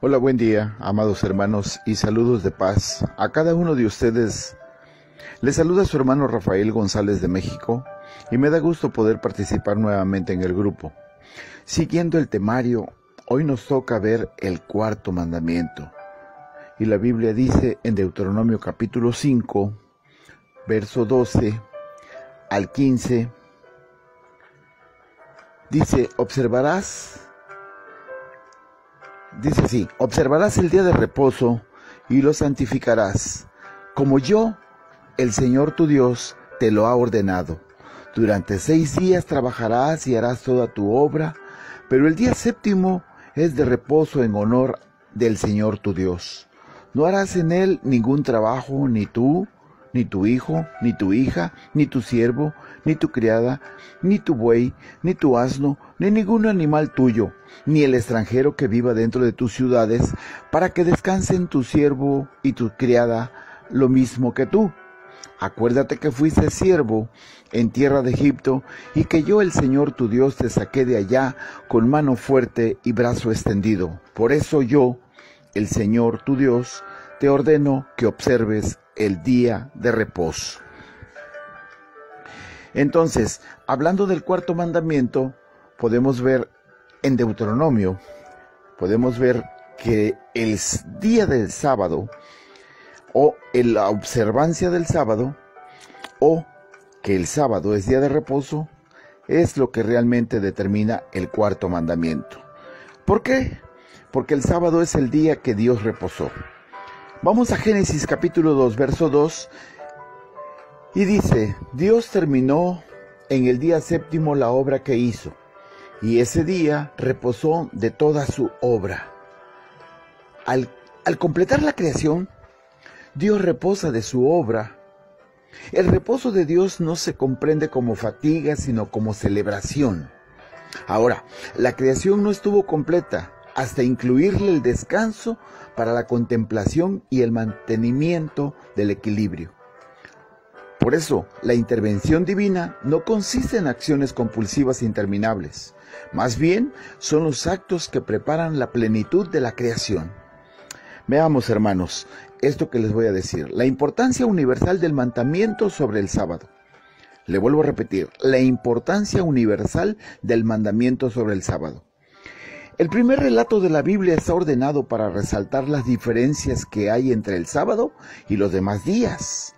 Hola, buen día, amados hermanos, y saludos de paz a cada uno de ustedes. Les saluda su hermano Rafael González de México, y me da gusto poder participar nuevamente en el grupo. Siguiendo el temario, hoy nos toca ver el cuarto mandamiento. Y la Biblia dice en Deuteronomio capítulo 5, verso 12 al 15, dice, observarás el día de reposo y lo santificarás, como yo, el Señor tu Dios, te lo ha ordenado. Durante 6 días trabajarás y harás toda tu obra, pero el día séptimo es de reposo en honor del Señor tu Dios. No harás en él ningún trabajo, ni tú, ni tu hijo, ni tu hija, ni tu siervo, ni tu criada, ni tu buey, ni tu asno, ni ningún animal tuyo, ni el extranjero que viva dentro de tus ciudades, para que descansen tu siervo y tu criada lo mismo que tú. Acuérdate que fuiste siervo en tierra de Egipto, y que yo, el Señor tu Dios, te saqué de allá con mano fuerte y brazo extendido. Por eso yo, el Señor tu Dios, te ordeno que observes el día de reposo. Entonces, hablando del cuarto mandamiento, podemos ver en Deuteronomio, podemos ver que el día del sábado, o en la observancia del sábado, o que el sábado es día de reposo, es lo que realmente determina el cuarto mandamiento. ¿Por qué? Porque el sábado es el día que Dios reposó. Vamos a Génesis capítulo 2, verso 2, y dice, Dios terminó en el día séptimo la obra que hizo, y ese día reposó de toda su obra. Al completar la creación, Dios reposa de su obra. El reposo de Dios no se comprende como fatiga, sino como celebración. Ahora, la creación no estuvo completa hasta incluirle el descanso para la contemplación y el mantenimiento del equilibrio. Por eso, la intervención divina no consiste en acciones compulsivas interminables. Más bien, son los actos que preparan la plenitud de la creación. Veamos, hermanos, esto que les voy a decir. La importancia universal del mandamiento sobre el sábado. Le vuelvo a repetir, la importancia universal del mandamiento sobre el sábado. El primer relato de la Biblia está ordenado para resaltar las diferencias que hay entre el sábado y los demás días.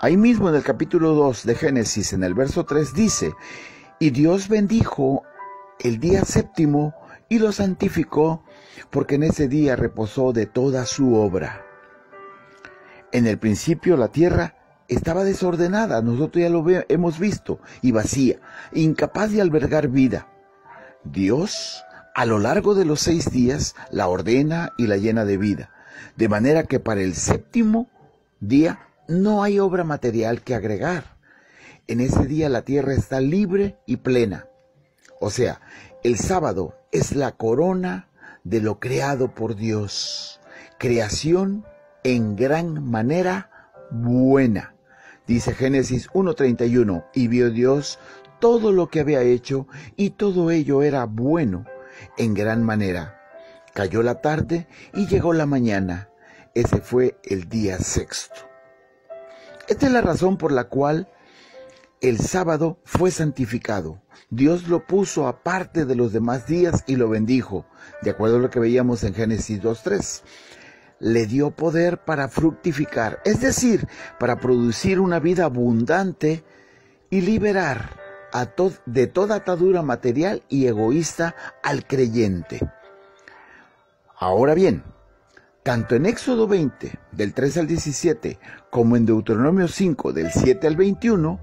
Ahí mismo en el capítulo 2 de Génesis, en el verso 3, dice, y Dios bendijo el día séptimo y lo santificó, porque en ese día reposó de toda su obra. En el principio la tierra estaba desordenada, nosotros ya lo hemos visto, y vacía, incapaz de albergar vida. Dios, a lo largo de los 6 días, la ordena y la llena de vida, de manera que para el séptimo día no hay obra material que agregar. En ese día la tierra está libre y plena. O sea, el sábado es la corona de lo creado por Dios. Creación en gran manera buena. Dice Génesis 1:31, y vio Dios todo lo que había hecho, y todo ello era bueno en gran manera. Cayó la tarde y llegó la mañana. Ese fue el día sexto. Esta es la razón por la cual el sábado fue santificado. Dios lo puso aparte de los demás días y lo bendijo, de acuerdo a lo que veíamos en Génesis 2:3. Le dio poder para fructificar, es decir, para producir una vida abundante y liberar de toda atadura material y egoísta al creyente. Ahora bien, tanto en Éxodo 20, del 3 al 17, como en Deuteronomio 5, del 7 al 21,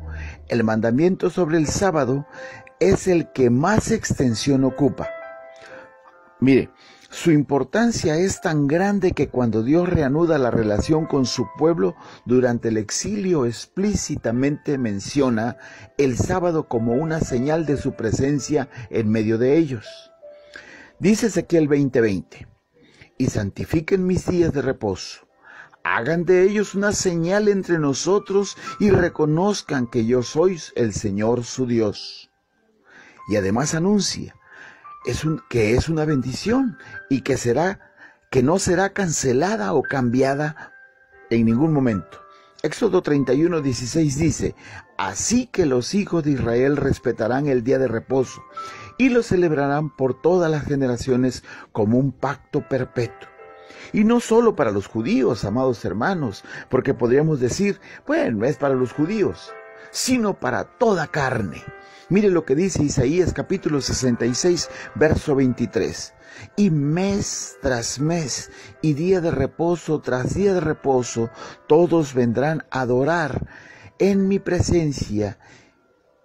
el mandamiento sobre el sábado es el que más extensión ocupa. Mire, su importancia es tan grande que cuando Dios reanuda la relación con su pueblo durante el exilio, explícitamente menciona el sábado como una señal de su presencia en medio de ellos. Dice Ezequiel 20:20, y santifiquen mis días de reposo, hagan de ellos una señal entre nosotros y reconozcan que yo soy el Señor su Dios. Y además anuncia que es una bendición y que será que no será cancelada o cambiada en ningún momento. Éxodo 31:16 dice: así que los hijos de Israel respetarán el día de reposo y lo celebrarán por todas las generaciones como un pacto perpetuo. Y no solo para los judíos, amados hermanos, porque podríamos decir, bueno, es para los judíos, sino para toda carne. Mire lo que dice Isaías capítulo 66, verso 23. Y mes tras mes, y día de reposo tras día de reposo, todos vendrán a adorar en mi presencia.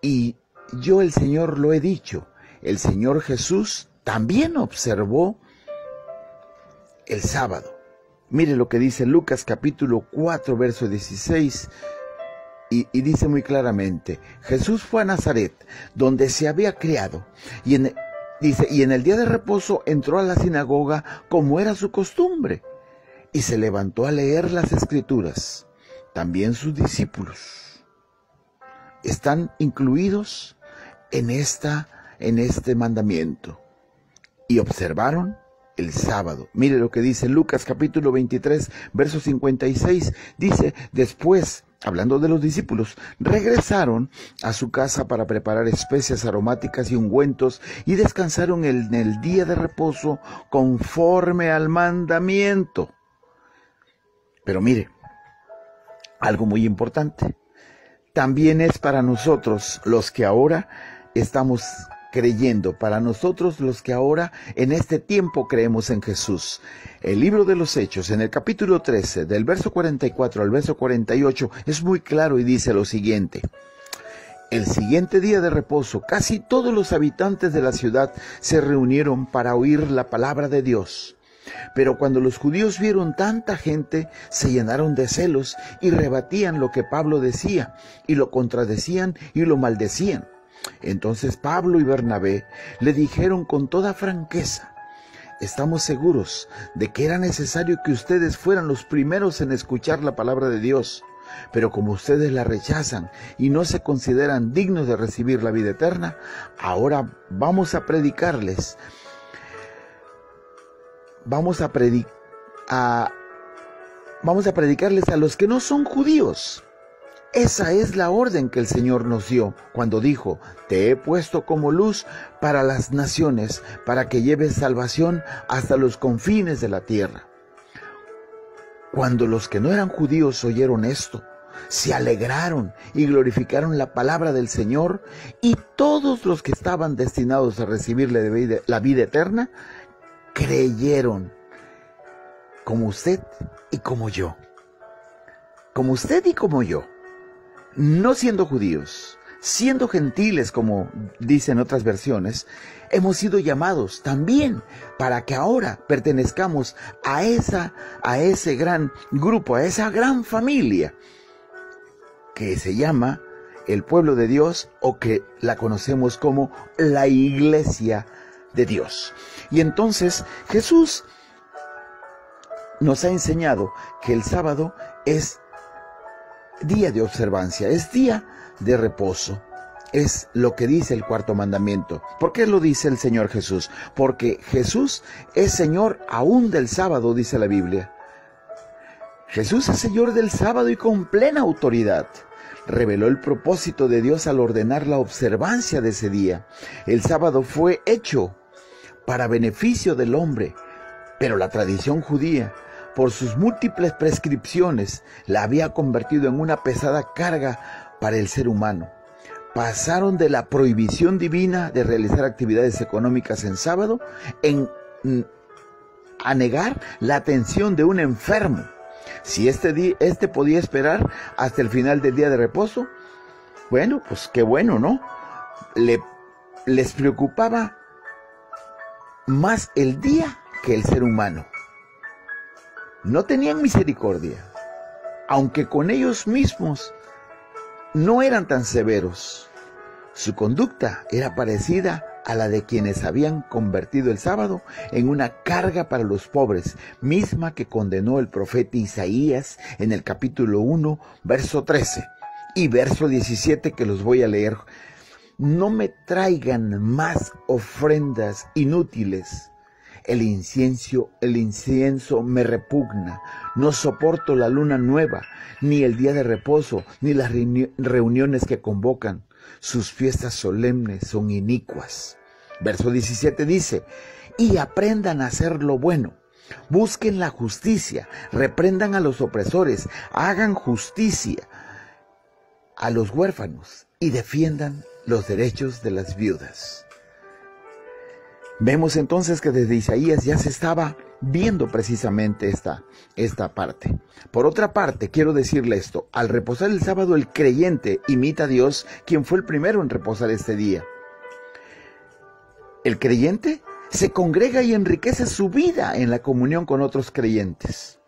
Y yo, el Señor, lo he dicho. El Señor Jesús también observó el sábado. Mire lo que dice Lucas capítulo 4, verso 16. Y dice muy claramente: Jesús fue a Nazaret, donde se había criado, y en el día de reposo entró a la sinagoga como era su costumbre, y se levantó a leer las Escrituras. También sus discípulos están incluidos en este mandamiento, y observaron el sábado. Mire lo que dice Lucas capítulo 23, verso 56. Dice: después, hablando de los discípulos, regresaron a su casa para preparar especias aromáticas y ungüentos, y descansaron en el día de reposo conforme al mandamiento. Pero mire, algo muy importante, también es para nosotros los que ahora estamos creyendo, para nosotros los que ahora en este tiempo creemos en Jesús. El libro de los Hechos, en el capítulo 13, del verso 44 al verso 48, es muy claro y dice lo siguiente: el siguiente día de reposo, casi todos los habitantes de la ciudad se reunieron para oír la palabra de Dios. Pero cuando los judíos vieron tanta gente, se llenaron de celos y rebatían lo que Pablo decía, y lo contradecían y lo maldecían. Entonces Pablo y Bernabé le dijeron con toda franqueza: estamos seguros de que era necesario que ustedes fueran los primeros en escuchar la palabra de Dios, pero como ustedes la rechazan y no se consideran dignos de recibir la vida eterna, ahora vamos a predicarles a los que no son judíos. Esa es la orden que el Señor nos dio cuando dijo: te he puesto como luz para las naciones, para que lleves salvación hasta los confines de la tierra. Cuando los que no eran judíos oyeron esto, se alegraron y glorificaron la palabra del Señor, y todos los que estaban destinados a recibir la vida eterna creyeron, como usted y como yo. Como usted y como yo. No siendo judíos, siendo gentiles, como dicen otras versiones, hemos sido llamados también para que ahora pertenezcamos a ese gran grupo, a esa gran familia que se llama el pueblo de Dios, o que la conocemos como la iglesia de Dios. Y entonces Jesús nos ha enseñado que el sábado es día de observancia, es día de reposo. Es lo que dice el cuarto mandamiento. ¿Por qué lo dice el Señor Jesús? Porque Jesús es Señor aún del sábado, dice la Biblia. Jesús es Señor del sábado y con plena autoridad. Reveló el propósito de Dios al ordenar la observancia de ese día. El sábado fue hecho para beneficio del hombre, pero la tradición judía, por sus múltiples prescripciones, la había convertido en una pesada carga para el ser humano. Pasaron de la prohibición divina de realizar actividades económicas en sábado a negar la atención de un enfermo. Si este podía esperar hasta el final del día de reposo, bueno, pues qué bueno, ¿no? Les preocupaba más el día que el ser humano. No tenían misericordia, aunque con ellos mismos no eran tan severos. Su conducta era parecida a la de quienes habían convertido el sábado en una carga para los pobres, misma que condenó el profeta Isaías en el capítulo 1, verso 13 y verso 17, que los voy a leer. No me traigan más ofrendas inútiles. El incienso me repugna. No soporto la luna nueva, ni el día de reposo, ni las reuniones que convocan. Sus fiestas solemnes son inicuas. Verso 17 dice, y aprendan a hacer lo bueno. Busquen la justicia, reprendan a los opresores, hagan justicia a los huérfanos y defiendan los derechos de las viudas. Vemos entonces que desde Isaías ya se estaba viendo precisamente esta parte. Por otra parte, quiero decirle esto, al reposar el sábado el creyente imita a Dios, quien fue el primero en reposar este día. El creyente se congrega y enriquece su vida en la comunión con otros creyentes.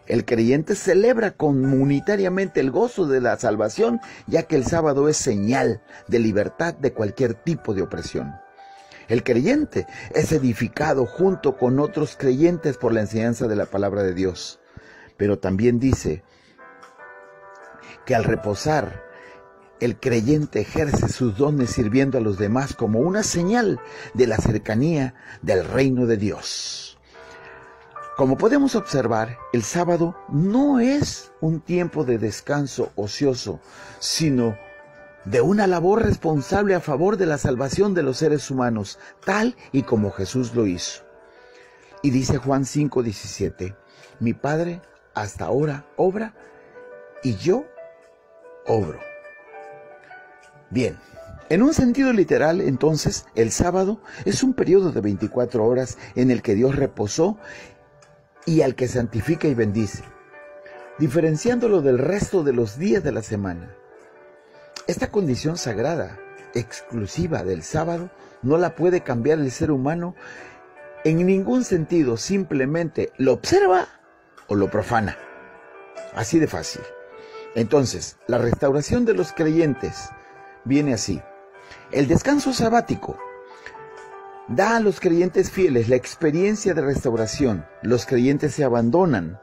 El creyente celebra comunitariamente el gozo de la salvación, ya que el sábado es señal de libertad de cualquier tipo de opresión. El creyente es edificado junto con otros creyentes por la enseñanza de la palabra de Dios. Pero también dice que al reposar, el creyente ejerce sus dones sirviendo a los demás como una señal de la cercanía del reino de Dios. Como podemos observar, el sábado no es un tiempo de descanso ocioso, sino de una labor responsable a favor de la salvación de los seres humanos, tal y como Jesús lo hizo. Y dice Juan 5:17, mi Padre hasta ahora obra y yo obro. Bien, en un sentido literal, entonces, el sábado es un periodo de 24 horas en el que Dios reposó y al que santifica y bendice, diferenciándolo del resto de los días de la semana. Esta condición sagrada, exclusiva del sábado, no la puede cambiar el ser humano en ningún sentido, simplemente lo observa o lo profana. Así de fácil. Entonces, la restauración de los creyentes viene así. El descanso sabático da a los creyentes fieles la experiencia de restauración. Los creyentes se abandonan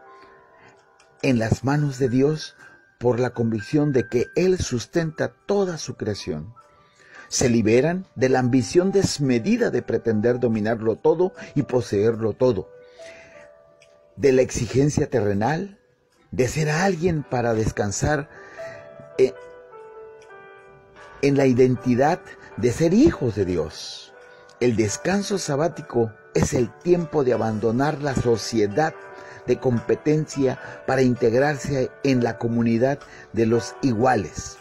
en las manos de Dios por la convicción de que Él sustenta toda su creación. Se liberan de la ambición desmedida de pretender dominarlo todo y poseerlo todo, de la exigencia terrenal, de ser alguien para descansar en la identidad de ser hijos de Dios. El descanso sabático es el tiempo de abandonar la sociedad de competencia para integrarse en la comunidad de los iguales.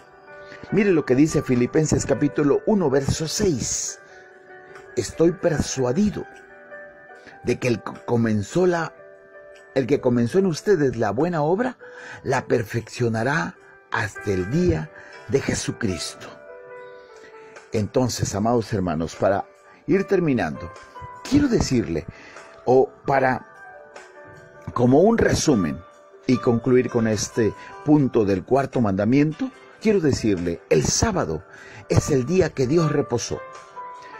Mire lo que dice Filipenses capítulo 1, verso 6. Estoy persuadido de que el que comenzó en ustedes la buena obra, la perfeccionará hasta el día de Jesucristo. Entonces, amados hermanos, para ir terminando, quiero decirle, como un resumen y concluir con este punto del cuarto mandamiento, quiero decirle, el sábado es el día que Dios reposó.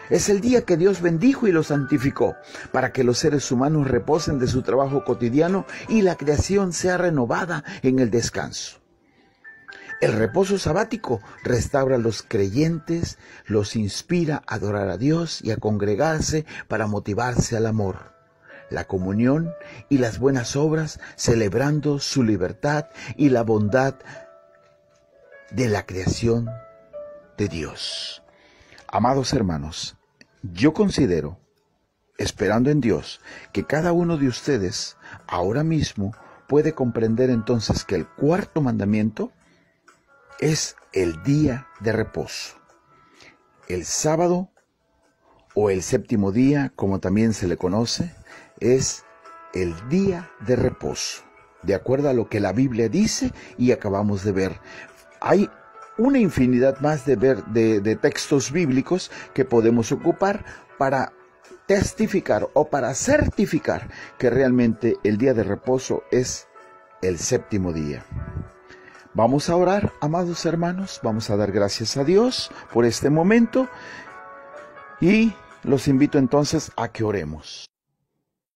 Es el día que Dios bendijo y lo santificó para que los seres humanos reposen de su trabajo cotidiano y la creación sea renovada en el descanso. El reposo sabático restaura a los creyentes, los inspira a adorar a Dios y a congregarse para motivarse al amor, la comunión y las buenas obras, celebrando su libertad y la bondad de la creación de Dios. Amados hermanos, yo considero, esperando en Dios, que cada uno de ustedes ahora mismo puede comprender entonces que el cuarto mandamiento es el día de reposo. El sábado, o el séptimo día, como también se le conoce, es el día de reposo, de acuerdo a lo que la Biblia dice y acabamos de ver. Hay una infinidad más de textos bíblicos que podemos ocupar para testificar o para certificar que realmente el día de reposo es el séptimo día. Vamos a orar, amados hermanos, vamos a dar gracias a Dios por este momento y los invito entonces a que oremos.